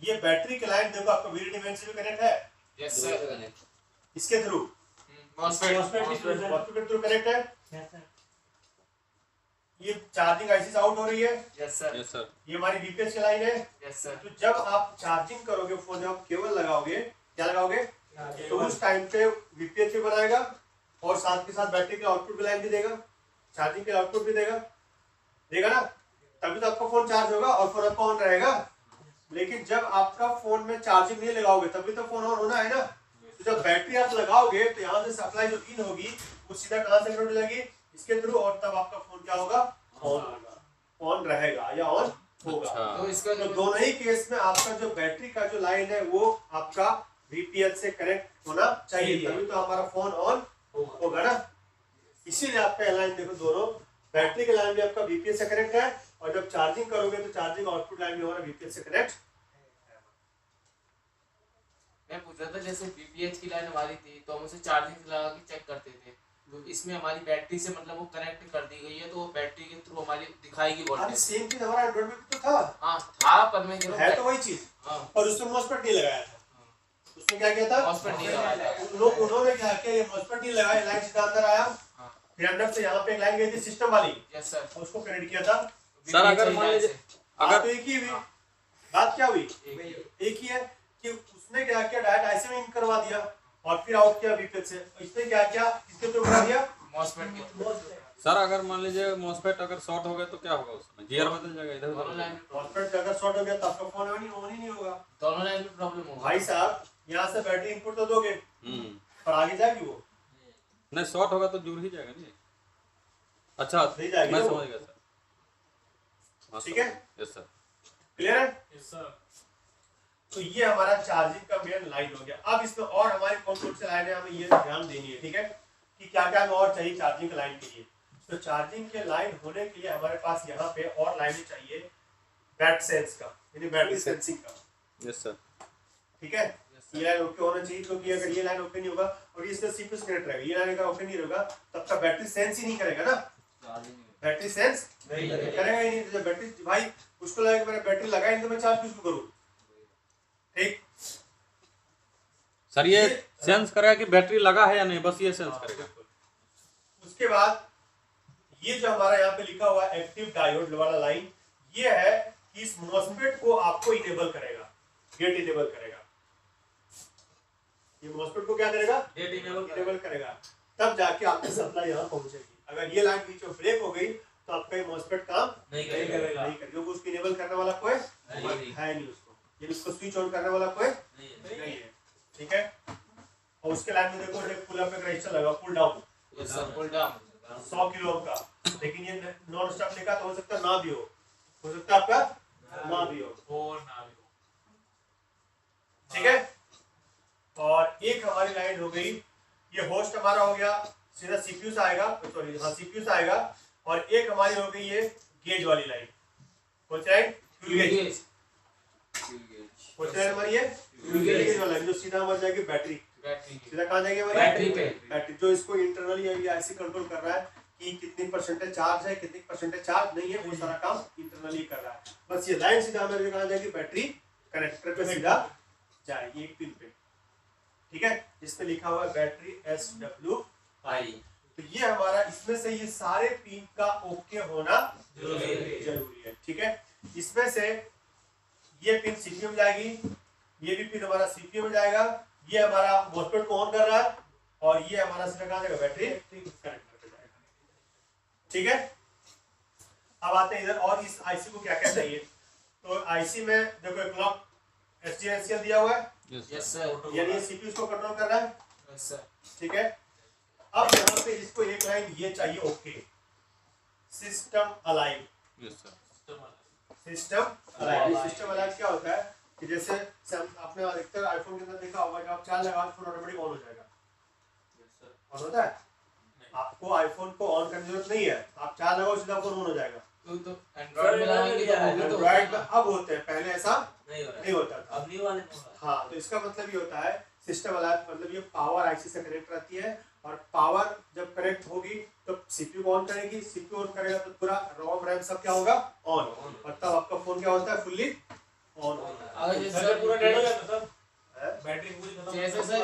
ये बैटरी के लाइन देखो आपका VDD से भी कनेक्ट है। Yes sir. इसके थ्रू मॉस्फेट के थ्रू कनेक्ट है। ये चार्जिंग आईसी से आउट हो रही है। Yes sir. ये हमारी VPS की लाइन है। Yes sir. तो जब आप चार्जिंग करोगे फोन, जब आप केबल लगाओगे, क्या लगाओगे, तो उस टाइम पे VPS भी बनाएगा और साथ के साथ बैटरी के आउटपुट भी लाइन भी देगा, चार्जिंग के आउटपुट भी देगा ना, तभी तो आपका फोन चार्ज होगा और फोन आपका ऑन रहेगा। लेकिन जब आपका फोन में चार्जिंग नहीं लगाओगे तभी तो फोन ऑन होना है ना। तो जब बैटरी आप लगाओगे तो यहाँ से सप्लाई जो इन होगी वो सीधा कहाँ से कनेक्ट हो जाएगी, इसके थ्रू, और तब आपका फोन क्या होगा, ऑन रहेगा या ऑन होगा। तो इसका तो दोनों ही केस में आपका जो बैटरी का जो लाइन है वो आपका VPN से कनेक्ट होना चाहिए, तभी तो हमारा फोन ऑन होगा ना। इसीलिए आपका लाइन देखो, दोनों बैटरी के लाइन भी आपका VPN से कनेक्ट है और जब चार्जिंग करोगे तो चार्जिंग आउटपुट लाइन भी हमारा VPN से कनेक्ट। मैं पूछ रहा था जैसे VPH की लाइन हमारी थी तो हम उसे चार्जिंग लगा के चेक करते थे, तो इसमें हमारी बैटरी से मतलब वो कनेक्ट कर दी गई है, तो वो बैटरी के थ्रू हमारी दिखाएगी वोल्टेज। सेम चीज हमारा एंड्रॉइड में तो था। हाँ था, पर मैं है तो वही चीज। हाँ। और उसमें मॉस्फेट नहीं लगाया था। उसमें क्या किया था, मॉस्फेट नहीं लगाया। उन्होंने क्या किया, ये मॉस्फेट नहीं लगाया, लाइन सीधा अंदर आया, फिर अंदर से यहाँ पे एक लाइन गई थी सिस्टम वाली। Yes sir. उसको कनेक्ट किया था सर। अगर मान लीजिए अगर तो एक ही हुई बात, क्या हुई, एक ही है कि उसने क्या किया, डायरेक्ट ऐसे में इन करवा दिया और फिर आउट किया VPN से। इसने क्या किया, इसके थ्रू करा दिया मॉस्फेट के थ्रू। सर अगर मान लीजिए मॉस्फेट अगर शॉर्ट हो गया तो क्या होगा, उसमें गियर बदल जाएगा इधर उधर। मॉस्फेट अगर शॉर्ट हो गया तो आपका फोन ऑन ही नहीं होगा। दोनों लाइन में प्रॉब्लम होगा। भाई साहब यहाँ से बैटरी इनपुट तो दोगे पर आगे जाएगी वो नहीं, शॉर्ट होगा तो जुड़ ही जाएगा नहीं। अच्छा नहीं जाएगी मैं वो। समझ गया सर। ठीक है, यस सर। क्लियर है। Yes sir. तो ये हमारा चार्जिंग का मेन लाइन हो गया। अब इसमें और हमारे कौन कौन से लाइन है हमें ये ध्यान देनी है, ठीक है, कि क्या क्या हमें और चाहिए चार्जिंग के लाइन के लिए। तो चार्जिंग के लाइन होने के लिए हमारे पास यहाँ पे और लाइनें चाहिए बैट सेंस का, यानी बैटरी सेंसिंग का। Yes sir. ठीक है, ये लाइन ओके होना चाहिए, क्योंकि अगर ये लाइन ओके नहीं होगा और ये इसमें CPU से कनेक्ट रहेगा, ये लाइन अगर ओके नहीं होगा तब तक बैटरी सेंस ही नहीं करेगा ना, बैटरी सेंस नहीं करेगा ही नहीं। तो बैटरी भाई उसको लगेगा मैंने बैटरी लगाई नहीं तो मैं चार्ज किसको करूँ। ठीक सर, ये सेंस करेगा कि बैटरी लगा है या नहीं, बस ये सेंस करेगा। उसके बाद ये जो हमारा यहाँ पे लिखा हुआ है एक्टिव डायोड वाला लाइन, ये है कि इस मॉस्फेट को आपको इनेबल करेगा, गेट इनेबल करेगा। ये मॉस्फेट को क्या करेगा, गेट इनेबल करेगा, तब जाके आपकी सप्लाई यहाँ पहुंचेगी। अगर ये लाइन बीच में ब्रेक हो गई तो आपका ये मॉस्फेट काम नहीं करेगा, क्योंकि उसको इनेबल करने वाला कोई है नहीं, उसको ये उसको स्विच ऑन करने वाला कोई नहीं है। ठीक है, और उसके लाइन में देखो एक पुल अप एक रजिस्टर लगा, pull down. Yes sir. Pull down 100 kilo ohm का, लेकिन ये नॉन स्टॉप लिखा तो हो सकता है ना भी हो सकता है आपका ना भी हो। ठीक है, और एक हमारी लाइन हो गई, ये होस्ट हमारा हो गया, सीधा CPU से आएगा, सॉरी हाँ CPU से आएगा। और एक हमारी हो गई ये गेज वाली लाइन, कौन सी लाइन, फ्यूल गेज। कौन सी लाइन हमारी ये फ्यूल गेज वाला लाइन, जो सीधा हमारी जाएगी बैटरी, सीधा कहाँ जाएगी हमारी बैटरी पे। बैटरी, जो इसको इंटरनली ऐसे कंट्रोल कर रहा है कि कितनी परसेंटेज चार्ज है, कितनी परसेंटेज चार्ज नहीं है, वो सारा काम इंटरनली कर रहा है। बस ये लाइन सीधा हमारे कहाँ जाएगी, बैटरी कनेक्टर पे सीधा जाएगी एक पिन पे। ठीक है, जिसमें लिखा हुआ है बैटरी SWI। तो ये हमारा, इसमें से ये सारे पिन का ओके होना जरूरी है। ठीक है, इसमें से ये पिन CPU में जाएगी, ये भी पिन हमारा CPU में जाएगा, ये हमारा मॉस्फेट को ऑन कर रहा है और ये हमारा सीधा कहाँ जाएगा, बैटरी कनेक्टर पे जाएगा। ठीक है, अब आते हैं इधर, और इस IC को क्या क्या चाहिए। तो IC में देखो एक क्लॉक SDNCL दिया हुआ है, यस सर। यानी ये CPU को कंट्रोल कर रहा है। Yes sir. ठीक है, अब यहाँ पे इसको एक लाइन ये चाहिए okay, system alive. Yes sir. System alive, system alive क्या होता है कि जैसे आपने अधिकतर आईफोन के अंदर देखा होगा कि आप चार्ज लगाओ फोन ऑटोमेटिक ऑन हो जाएगा। ऑन होता है, आपको आईफोन को ऑन करने की जरूरत नहीं है, आप चार्ज लगाओ सीधा फोन ऑन हो जाएगा। तो एंड्रॉइड में लगाएंगे तो एंड्रॉइड में अब होते हैं, पहले ऐसा नहीं होता था। अब न्यू वाले हाँ, तो इसका मतलब ये होता है सिस्टम अलाइव, मतलब ये पावर आईसी से कनेक्ट रहती है और पावर जब कनेक्ट होगी तो CPU को ऑन करेगी, CPU ऑन करेगा तो पूरा रोम रैम सब क्या होगा ऑन, और तब आपका फोन क्या होता है, फुल्ली ऑन होता है। अगर जैसे सर पूरा डेड हो जाता सर, है? बैटरी पूरी खत्म। जैसे सर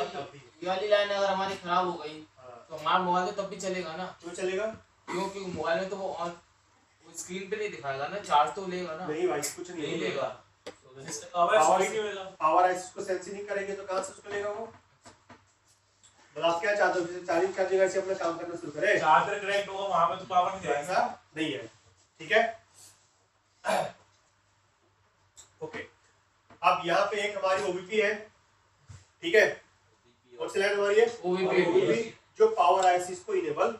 ये वाली लाइन अगर हमारी खराब हो गई हाँ, तो हमारा मोबाइल तो तब भी चलेगा ना, क्यों चलेगा? क्योंकि मोबाइल में तो वो ऑन स्क्रीन पे नहीं दिखाएगा ना, चार्ज तो लेगा ना। नहीं भाई, कुछ नहीं नहीं लेगा। पावर नहीं मिलेगा। पावर आइस को सेंस ही नहीं करेंगे तो कहाँ से उसको लेगा वो? मतलब आप क्या चाहते हो, जैसे चार्जिंग कर देगा, ऐसे अपना काम करना शुरू करे? चार्जर कनेक्ट होगा वहां पे तो पावर नहीं जाएगा। ऐसा नहीं है, ठीक है। ओके, अब यहाँ पे एक हमारी ओबीपी है, ठीक है, और स्लाइड हमारी है OBP जो पावर आईसीस को इनेबल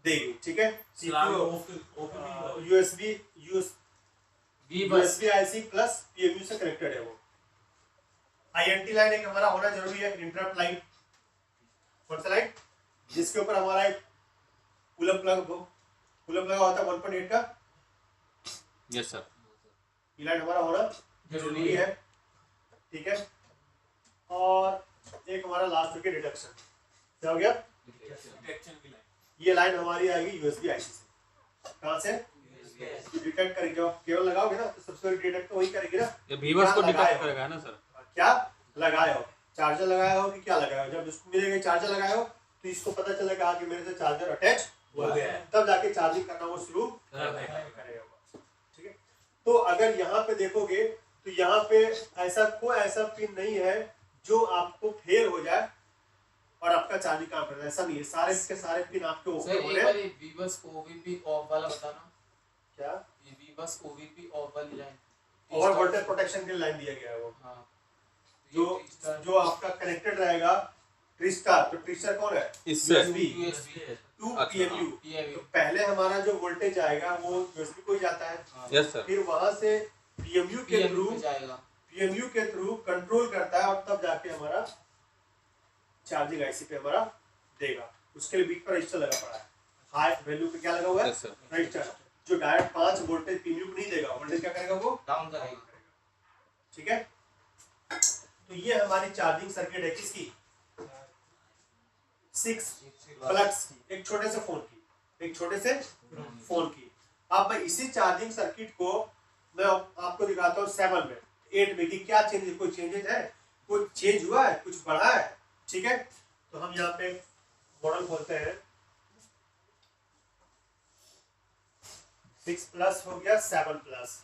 देगी, ठीक है। यूएसबी V बस यूएसबी आईसी प्लस पीएमयू से कनेक्टेड है वो। आईएनटी लाइन एक हमारा होना जरूरी है, इंटरप्ट लाइन। कौन सा लाइन? जिसके ऊपर हमारा एक पुल अप लगा होता है 1.8 का, यस सर। ये लाइन हमारा होना जरूरी है, ठीक है। और एक हमारा लास्ट विकेट डिडक्शन, क्या हो गया? डिटेक्शन की लाइन। ये लाइन हमारी आएगी यूएसबी आईसी से। कहां से? डिटेक्ट करेगी, आप केवल लगाओगे ना तो सबसे पहले डिटेक्ट तो वही करेगी ना, ये वीवर्स को क्या लगाए डिटेक्ट हो? करेगा ना सर। क्या लगाए हो, चार्जर लगाया हो कि क्या लगाया हो। जब इसको मिलेगा चार्जर लगाए हो तो इसको पता चलेगा कि मेरे से चार्जर अटैच हुआ है, तब जाके चार्जिंग करना वो शुरू करेगा, ठीक है। तो अगर यहाँ पे देखोगे तो यहाँ पे ऐसा पिन नहीं है जो आपको फेल हो जाए और आपका चार्जिंग काम करे, ऐसा नहीं है। सारे के सारे पिन आपके सर ओके हो एक रहे बार हैं। ये V बस OBP ऑफ वाला बताना, क्या? ये V बस OBP ऑफ वाली लाइन ओवर वोल्टेज प्रोटेक्शन के लिए लाइन दिया गया है वो, हाँ जो आपका कनेक्टेड रहेगा ट्रिस्टार। तो ट्रिस्टार कौन है? इससे USB टू अच्छा, पीएमयू। PMU तो पहले हमारा जो वोल्टेज आएगा वो यूएसबी को ही जाता है, हाँ, यस सर। फिर वहां से पीएमयू के PMU थ्रू पे जाएगा। कंट्रोल करता है और तब जाके हमारा चार्जिंग आईसी पे हमारा देगा। उसके लिए बीट पर रजिस्टर लगा पड़ा है, हाई वैल्यू पे क्या लगा हुआ है? Yes sir. रजिस्टर, जो डायरेक्ट 5 वोल्टेज पीएमयू को नहीं देगा, वोल्टेज क्या करेगा वो? डाउन करेगा। ठीक है। तो ये हमारी चार्जिंग सर्किट है किसकी? 6 प्लग्स की, एक छोटे से फोन की। अब मैं इसी चार्जिंग सर्किट को मैं आपको दिखाता हूँ 7 में 8 में कि क्या चेंजेस, कोई चेंजेस है, कोई चेंज हुआ है, कुछ बढ़ा है, ठीक है। तो हम यहाँ पे मॉडल खोलते हैं, 6 प्लस हो गया 7 प्लस।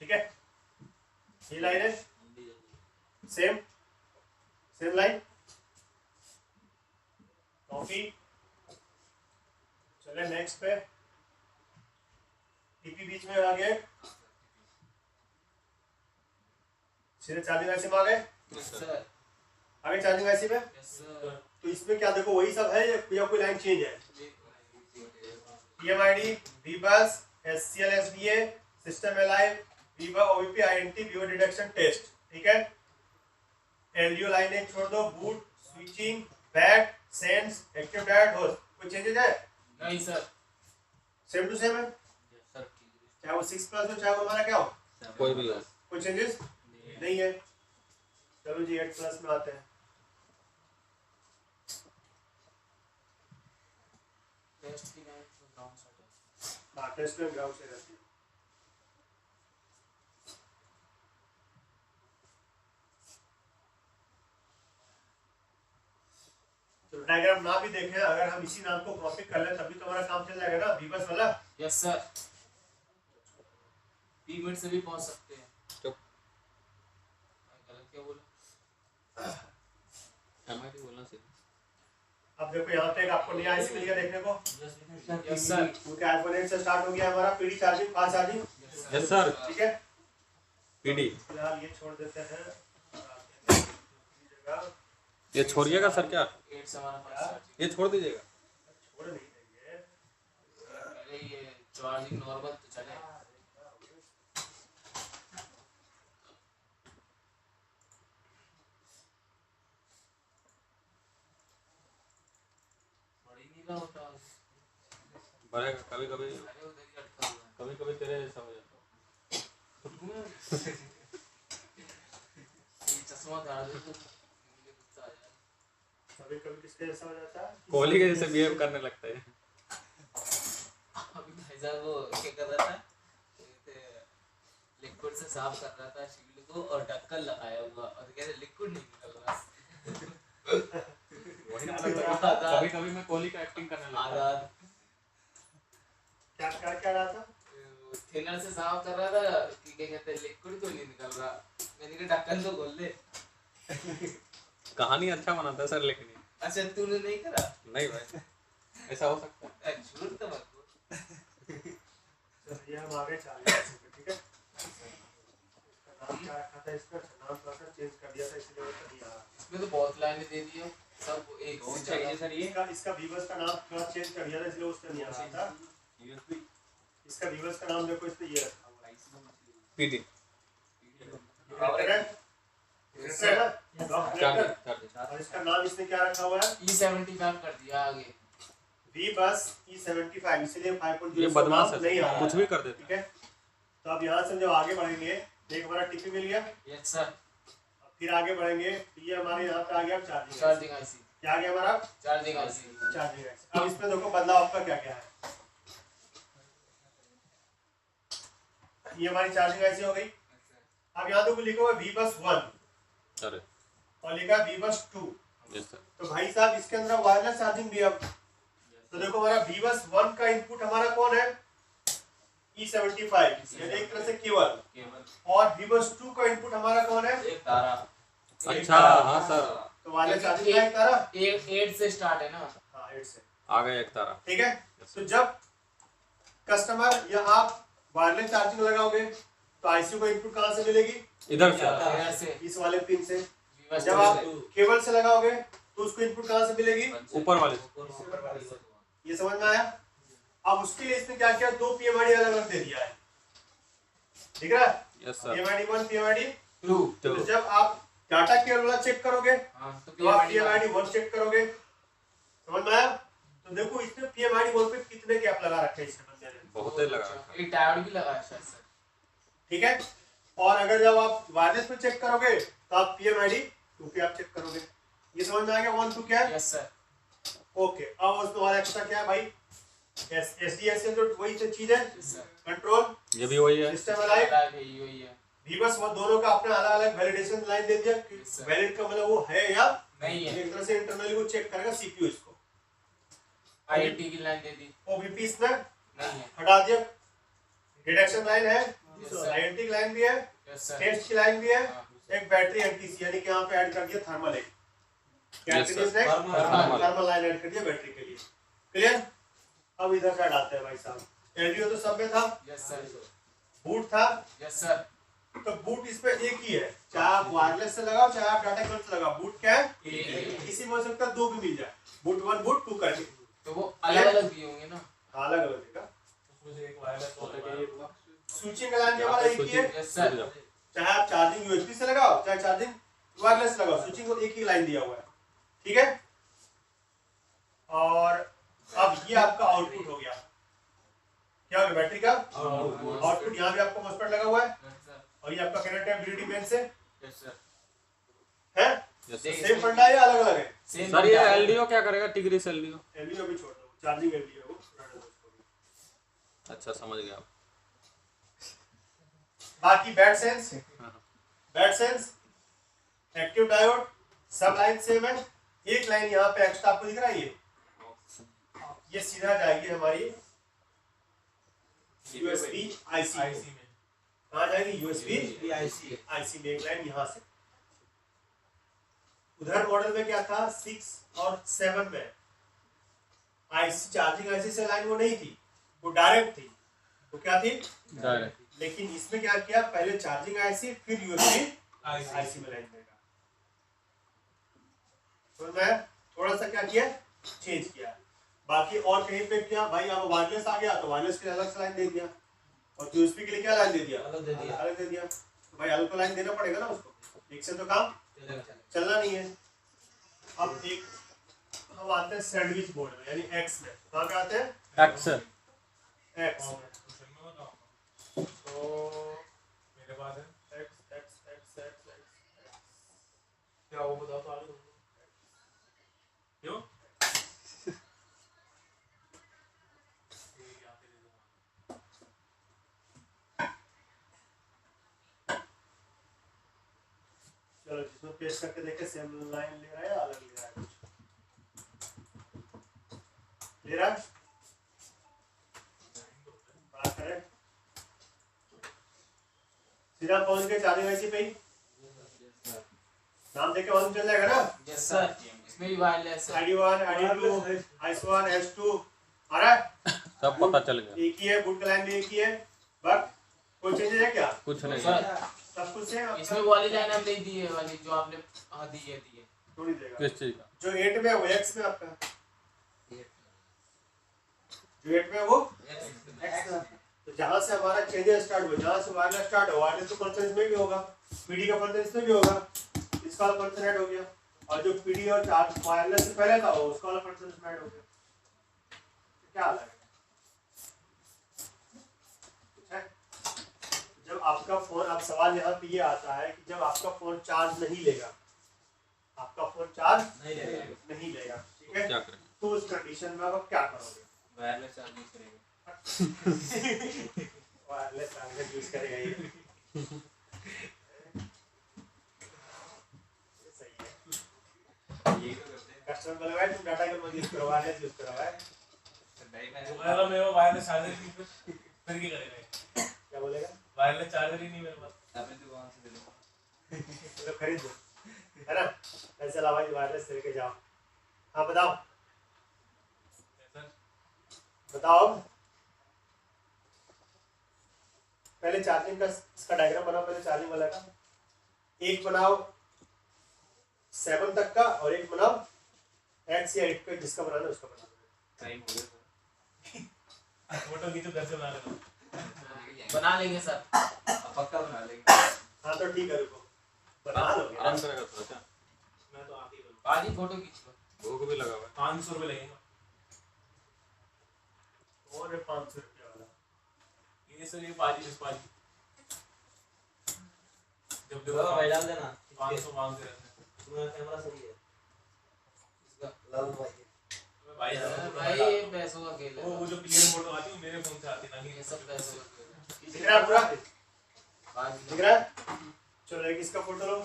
ठीक है, ये लाइन है, सेम लाइन कॉपी। चले नेक्स्ट पे, टीपी बीच में आ गए, सीधे चार्जिंग आईसी में आ गए, सर आगे चार्जिंग आईसी पे। सर तो इसमें क्या देखो वही सब है या कोई लाइन चेंज है? PMID, VBus, SCL SDA, system alive, viva OVP INT, viva detection test, ठीक है। एलडीओ लाइनें छोड़ दो, boot, switching, back, sense, active direct host, कोई चेंजेस है? नहीं सर। सेम टू सेम है, चाहे वो 6 प्लस हो चाहे वो हमारा क्या हो, कोई भी हो। कोई चेंजेस नहीं है। चलो जी 8 प्लस में आते हैं। टेस्ट की लाइन तो ग्राउंड से है। हाँ टेस्ट में ग्राउंड से रहती है। तो डायग्राम ना भी देखें, अगर हम इसी नाम को कॉपी कर लें तभी तो हमारा काम चल जाएगा ना, बीबस वाला। यस सर, पी मिनट से भी पहुंच सकते हैं। चुप। गलत क्या बोला? एमआईटी बोलना चाहिए। अब देखो यहाँ पे एक आपको नया आईसी मिल गया देखने को। यस सर, क्योंकि आईफोन 8 से स्टार्ट हो गया हमारा PD charging, fast charging. Yes sir. ठीक है, पीडी फिलहाल ये छोड़ देते हैं जगह। ये छोड़िएगा सर क्या? 8 से हमारा फास्ट चार्जिंग। ये छोड़ दीजिएगा। छोड़ नहीं देंगे। पहले ये चार्जिंग नॉर्मल तो चले। बड़ी नहीं रहा होता। बढ़ेगा कभी कभी, अरे उधर ही अटका हुआ है। कभी कभी तेरे जैसा हो जाता ये चश्मा डाल दे तो मुझे गुस्सा आ जाए। कभी कभी किसके जैसा हो जाता है? कोहली के जैसे बिहेव करने लगता है। अभी भाई साहब वो क्या कर रहा था, लिक्विड से साफ कर रहा था शील्ड को और ढक्कन लगाया हुआ और कहते लिक्विड नहीं निकल रहा। कभी कभी मैं कोहली का एक्टिंग करने लगता हूँ। आजाद क्या कर क्या रहा था? थिनर से साफ कर रहा था कि क्या कहते हैं लिक्विड तो नहीं निकल रहा। मैंने कहा ढक्कन तो खोल दे। कहानी अच्छा बनाता है सर, लेकिन ये- अच्छा तूने नहीं करा? नहीं भाई, ऐसा हो सकता है। झूठ तो मत बोल। ये हम आगे चल रहे हैं। ठीक है, नाम क्या रखा था इसका? नाम थोड़ा सा चेंज कर दिया था इसलिए वो नहीं आ रहा। इसमें तो बहुत लाइनें दे दी है, सब एक से चाहिए सर। ये इसका वीवर्स का नाम थोड़ा चेंज कर दिया था इसलिए उसका नहीं आ रहा था। इसका वीवर्स का नाम देखो, इसमें ये रखा हुआ है पीडी और इसका नाम इसने क्या रखा हुआ है? E75 कर दिया आगे। वीबस E75, इसलिए 5.0 ये बदमाश नहीं आ है, रहा कुछ भी कर देता ठीक है। तो अब यहाँ से जब आगे बढ़ेंगे, एक हमारा टिपी मिल गया। यस सर, फिर आगे बढ़ेंगे तो ये हमारे यहाँ पे आ गया चार्जिंग। Charging IC. क्या आ गया हमारा? Charging IC. Charging IC. अब इसमें देखो बदलाव आपका क्या क्या है। ये हमारी चार्जिंग आईसी हो गई। अब यहाँ देखो लिखा हुआ वीबस 1 अरे और लिखा वीबस 2। Yes sir. तो भाई साहब इसके अंदर वायरलेस चार्जिंग भी है। अब तो देखो हमारा वीबस 1 का इनपुट हमारा कौन है? E75, यानी एक तरह से केबल। और वीबस 2 का इनपुट हमारा कौन है? एक तारा। अच्छा हाँ सर, तो वायरलेस चार्जिंग का एक तारा। 8 से स्टार्ट है ना। हाँ 8 से। आ गया एक तारा। ठीक है, तो जब कस्टमर या आप वायरलेस चार्जिंग लगाओगे तो आईसी को इनपुट कहाँ से मिलेगी? इधर से इधर से। इस वाले पिन से। वीवर्स जब आप केबल से लगाओगे तो उसको इनपुट कहाँ से मिलेगी? ऊपर वाले से। ये समझ में आया? अब उसके लिए इसने क्या किया? 2 पीएमआईडी अलग अलग दे दिया है। दिख रहा है? Yes sir. PMID 1, PMID 2। तो तो जब आप डाटा केबल वाला चेक करोगे हाँ, तो आप पीएमआईडी 1 चेक करोगे। समझ में आया? तो देखो इसने पीएमआईडी 1 पे कितने गैप लगा रखे हैं इसने बंदे ने। बहुत ही लगा रखा है। एक डायोड भी लगा है शायद सर। ठीक है, और अगर जब आप वायरलेस पे चेक करोगे तो आप पीएमआईडी 2 पे आप चेक करोगे। ये समझ में आ गया 1 2 क्या है? Yes sir. ओके, अब उस तुम्हारा एक्स्ट्रा क्या है भाई? एसडीएसएल जो वही तो चीज है, यस सर। कंट्रोल ये भी वही है। System alive. यही है। वीबस वो दोनों का अपना अलग अलग वैलिडेशन लाइन दे दिया कि Yes, sir. वैलिड का मतलब वो है या नहीं है। एक तरह से इंटरनली वो चेक करेगा सीपीयू इसको। आईटी की लाइन दे दी। ओबीपी इसने नहीं है। हटा दिया। डिडक्शन लाइन है, Yes, sir. आईएनटी की लाइन भी है, यस सर। टेस्ट की लाइन भी है, हाँ। एक बैटरी एनटीसी यानी कि यहाँ पे ऐड कर दिया थर्मल एक। क्या Yes, sir. इसने? Thermal. थर्मल लाइन ऐड कर दिया बैटरी के लिए। क्लियर? अब इधर से हटाते हैं भाई साहब। एलडीओ तो सब में था, यस सर। बूट था, यस सर। तो बूट इस पे एक ही है, चाहे आप वायरलेस से लगाओ चाहे आप डाटा केबल से लगाओ, बूट क्या है? एक है। इसी में हो सकता है 2 भी मिल जाए, बूट 1 बूट 2 करके। तो वो अलग अलग भी होंगे ना। अलग अलग देगा। उसमें से एक वायरलेस होता है। स्विचिंग का लाइन भी हमारा एक ही है, यस सर। चाहे आप चार्जिंग यूएसबी से लगाओ चाहे चार्जिंग वायरलेस से लगाओ, स्विचिंग को एक ही लाइन दिया हुआ है। ठीक है, और अब ये आपका आउटपुट हो गया। क्या हो गया? बैटरी का आउटपुट। यहाँ भी आपको मॉसफेट लगा हुआ है यस सर। और ये आपका कनेक्ट है ब्रीडी मेन से, यस सर। है यस सर। सेम फंडा है या अलग अलग है? सेम सर ये एलडीओ क्या करेगा? Tigris LDO. एलडीओ भी छोड़ दो, चार्जिंग एलडीओ। अच्छा समझ गया। बाकी बैड सेंस, एक्टिव डायोड, सब लाइन सेम है। एक लाइन यहाँ पे एक्स्ट्रा आपको दिख रहा है, ये सीधा जाएगी हमारी यूएसबी आईसी में। कहाँ जाएगी? यूएसबी आईसी में एक लाइन यहाँ से। उधर मॉडल में क्या था 6 और 7 में आईसी चार्जिंग आईसी से लाइन वो नहीं थी, वो डायरेक्ट थी। वो क्या थी? डायरेक्ट। लेकिन इसमें क्या किया, पहले चार्जिंग आईसी फिर यूएसबी आईसी में लाइन देगा। तो मैं थोड़ा सा क्या किया, चेंज किया। बाकी और कहीं पे क्या भाई, अब वायरलेस आ गया तो वायरलेस के लिए अलग से लाइन दे दिया, और यूएसबी के लिए क्या लाइन दे दिया, अलग दे दिया। तो भाई अलग तो लाइन देना पड़ेगा ना उसको, एक से तो काम चलना नहीं है। अब एक हम आते हैं सैंडविच बोर्ड में, यानी एक्स में। कहाँ पे आते हैं? एक्स में। तो मेरे पास है x x x x x क्या, वो बताओ तो आगे क्यों चलो जिसमें पेस्ट करके देखे सेम लाइन ले रहा है या अलग ले रहा है? कुछ ले रहा है, बात करें। सीधा पहुंच गए चार्जिंग आईसी पे ही, नाम देके मालूम चल जाएगा ना? यस सर, इसमें भी वायरलेस है। ID1 ID2 IS1 S2 आ रहा है, सब पता चल गया। एक ही है, बूट का लाइन भी एक ही है। बट कोई चेंजेस है क्या? कुछ नहीं। सर सब कुछ है। इसमें वो वाली लाइन हमने दी है, वाली जो आपने दी है थोड़ी देगा। किस चीज का? जो 8 में है वो X में आपका, जो 8 में है वो X में। तो जहां से हमारा चेंजेस स्टार्ट हुआ, जहां से वायरलेस स्टार्ट हुआ, वायरलेस तो फंक्शन इसमें भी होगा, पीडी का फंक्शन इसमें भी होगा, इसका वाला फंक्शन ऐड हो गया। और जो पीडी और चार्ज वायरलेस से पहले था वो उसका वाला फंक्शन इसमें ऐड हो गया। क्या अलग है? जब आपका फोन, आप सवाल यहाँ पे ये आता है कि जब आपका फोन चार्ज नहीं लेगा, आपका फोन चार्ज नहीं लेगा, ठीक है, क्या करेंगे? तो उस कंडीशन में आप क्या करोगे? वायरलेस चार्जिंग करेंगे। वायरलेस चार्जर यूज करेगा ये। सही है। कस्टमर बोला भाई तुम डाटा केबल यूज करो, वायरलेस यूज करो भाई। मेरा मेरे वायरलेस चार्जर ही फिर क्या करेगा? क्या बोलेगा? वायरलेस चार्जर ही नहीं मेरे पास। आपने दुकान से ले लो। तो खरीद लो, है ना? ऐसे ला भाई वायरलेस लेके जाओ। हाँ बताओ बताओ। पहले चार्जिंग का इसका डायग्राम बनाओ, पहले चार्जिंग वाला का एक बनाओ 7 तक का, और एक बनाओ X या 8 का, जिसका बनाना है उसका बनाओ। टाइम हो गया फोटो खींचो, घर से बना लेना। बना लेंगे सर, पक्का बना लेंगे। हाँ तो ठीक है, रुको बना लोगे। आराम करेगा थोड़ा सा। मैं तो आती हूँ। आज ही फोटो खींच लो। भूख भी लगा हुआ है। 500 रुपये लगेंगे। और 500 रुपये वाला ये सर ये पाजी जब देखो भाई डाल देना 500 मांगते रहते हैं। तुम्हारा कैमरा सही है इसका। लाल भाई भाई भाई ये पैसों का खेल है। वो जो क्लियर फोटो आती है मेरे फोन से आती ना, ये सब पैसों का खेल है। दिख रहा है पूरा? आज दिख रहा है? चलो एक इसका फोटो लो,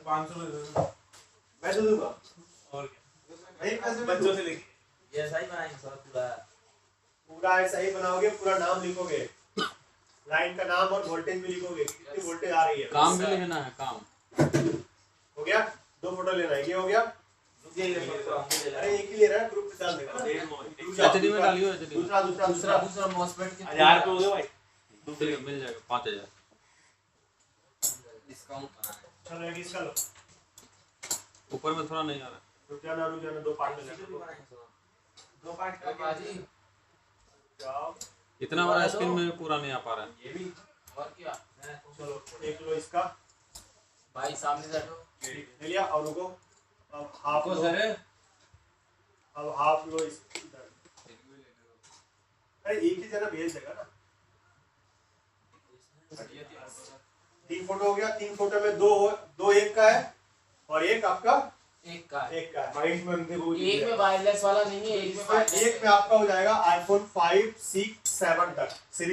500 रुपये मैं दे दूंगा। और क्या, भाई पैसे बच्चों से लेके ये सही बनाएंगे सर पूरा। पूरा ऐसा ही बनाओगे, पूरा नाम लिखोगे, लाइन का नाम और वोल्टेज भी लिखोगे, कितनी वोल्टेज आ रही है। काम भी लिखना है, काम। हो गया? 2 फोटो लेना है, ये हो गया। अरे एक ही ले रहा है, ग्रुप में डाल देगा। एचडी में डालियो, एचडी में। दूसरा मॉसफेट के 1000 रुपये हो गए भाई। दूसरे मिल जाएगा 5000। डिस्काउंट बनाना है। चलो एक इसका लो। ऊपर में थोड़ा नहीं आ रहा है। रुक जाना 2 पार्ट में लेना। 2 पार्ट तो बाजी जाओ। इतना बड़ा स्क्रीन में पूरा नहीं आ पा रहा है। ये भी और क्या। चलो एक लो इसका, भाई सामने से हटो। ले लिया। और रुको, अब हाफ लो, अब हाफ लो इस इधर। अरे एक ही जगह भेज देगा ना। 3 फोटो हो गया। 3 फोटो में 2 एक का है और एक आपका एक का है। एक का है, बाईस में उनके वो एक में वायरलेस वाला नहीं है, एक में एक में आपका हो जाएगा iPhone 5, 6, 7 तक सीरीज